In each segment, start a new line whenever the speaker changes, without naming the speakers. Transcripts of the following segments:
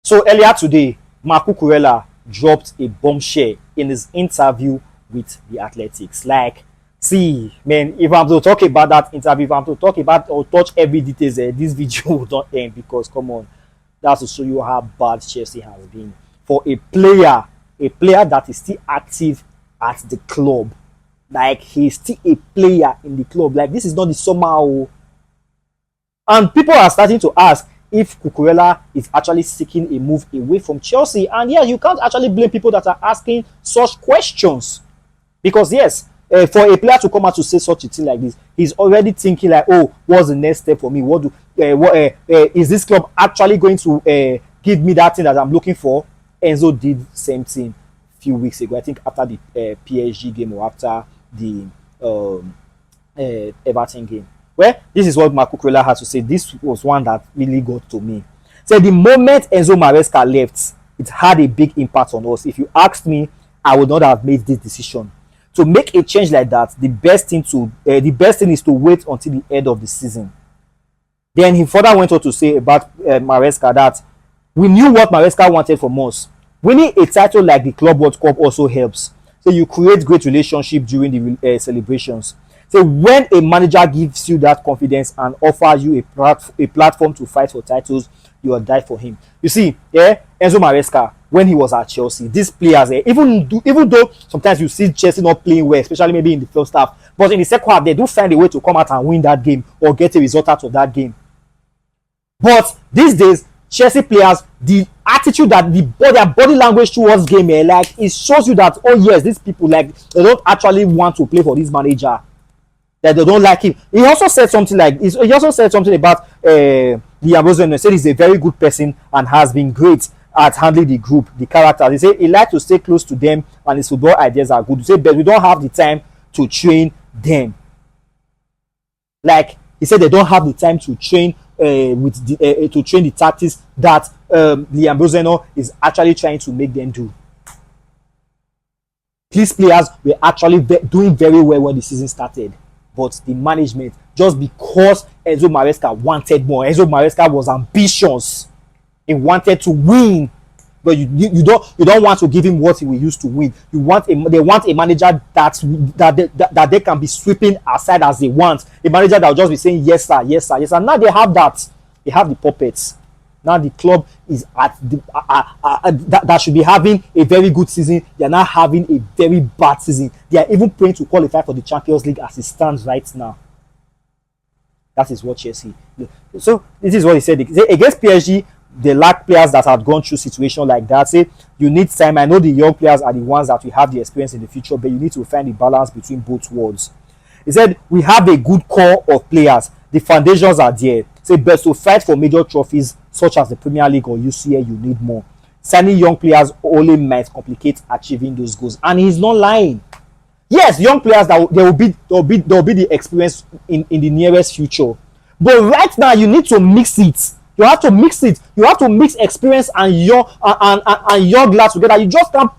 So earlier today, Marc Cucurella dropped a bombshell in his interview with the Athletics. Like, see, man, if I'm to talk about that interview, if I'm to talk about or touch every details, this video will not end, because come on, that's to show you how bad Chelsea has been. For a player that is still active at the club, like he's still a player in the club. Like, this is not the summer. And people are starting to ask if Cucurella is actually seeking a move away from Chelsea. And yeah, you can't actually blame people that are asking such questions, because yes, for a player to come out to say such a thing like this, he's already thinking like, oh, what's the next step for me? Is this club actually going to give me that thing that I'm looking for? Enzo did same thing a few weeks ago, I think after the PSG game or after the Everton game. Well, this is what Marc Cucurella had to say. This was one that really got to me. So the moment Enzo Maresca left, it had a big impact on us. If you asked me, I would not have made this decision. To make a change like that, the best thing is to wait until the end of the season. Then he further went on to say about Maresca that we knew what Maresca wanted from us. Winning a title like the Club World Cup also helps. So you create great relationship during the celebrations. So when a manager gives you that confidence and offers you a platform to fight for titles, you will die for him. You see, Enzo Maresca, when he was at Chelsea, these players, even though sometimes you see Chelsea not playing well, especially maybe in the first half, but in the second half, they do find a way to come out and win that game or get a result out of that game. But these days, Chelsea players, the attitude that their body language towards game, like, it shows you that, oh yes, these people, like, they don't actually want to play for this manager, that they don't like him. He also said something about Liam Rosen. He said he's a very good person and has been great at handling the group, the characters. He said he likes to stay close to them and his football ideas are good. He said, but we don't have the time to train them. Like, he said they don't have the time to train to train the tactics that Liam Rosen is actually trying to make them do. These players were actually doing very well when the season started. But the management, just because Enzo Maresca wanted more, Enzo Maresca was ambitious. He wanted to win, but you don't want to give him what he used to win. They want a manager that they can be sweeping aside as they want. A manager that will just be saying yes sir, yes sir, yes sir. Now they have that. They have the puppets. Now the club is at that should be having a very good season. They are now having a very bad season. They are even praying to qualify for the Champions League as it stands right now. That is what Chelsea. So this is what he said. Against PSG, they lack players that have gone through situations like that. Say you need time. I know the young players are the ones that will have the experience in the future, but you need to find the balance between both worlds. He said we have a good core of players. The foundations are there. Say best to fight for major trophies such as the Premier League or UCL, you need more. Signing young players only might complicate achieving those goals, and he's not lying. Yes, young players there will be the experience in the nearest future, but right now you need to mix it. You have to mix it. You have to mix experience and young lads together. You just can't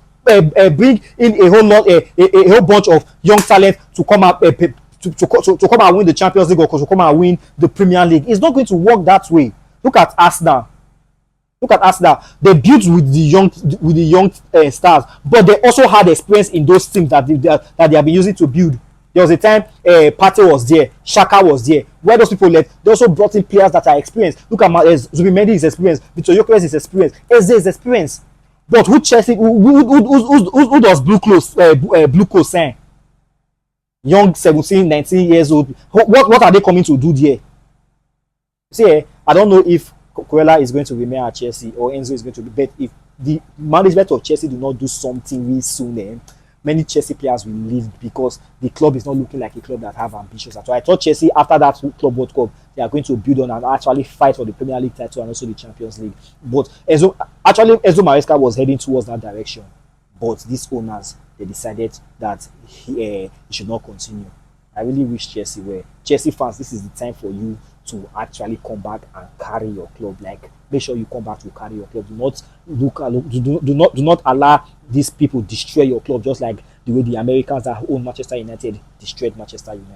bring in a whole bunch of young talent to come out to come and win the Champions League or to come and win the Premier League. It's not going to work that way. Look at Arsenal. They built with the young stars, but they also had experience in those teams that they have been using to build. There was a time Partey was there, Xhaka was there. Where those people left, they also brought in players that are experienced. Look at Zubimendi is experienced, Victor Gyökeres is experienced, Eze is experienced. But who Chelsea? Who does Blue Coat sign? Young 17, 19 years old. What are they coming to do there? See, I don't know if Cucurella is going to remain at Chelsea or Enzo is going to be. But if the management of Chelsea do not do something really soon, many Chelsea players will leave because the club is not looking like a club that have ambitions at all. I thought Chelsea, after that Club World Cup, they are going to build on and actually fight for the Premier League title and also the Champions League. But Enzo Maresca was heading towards that direction. But these owners, they decided that he should not continue. I really wish Chelsea were. Chelsea fans, this is the time for you to actually come back and carry your club. Like, make sure you come back to carry your club. Do not allow these people destroy your club, just like the way the Americans that own Manchester United destroyed Manchester United.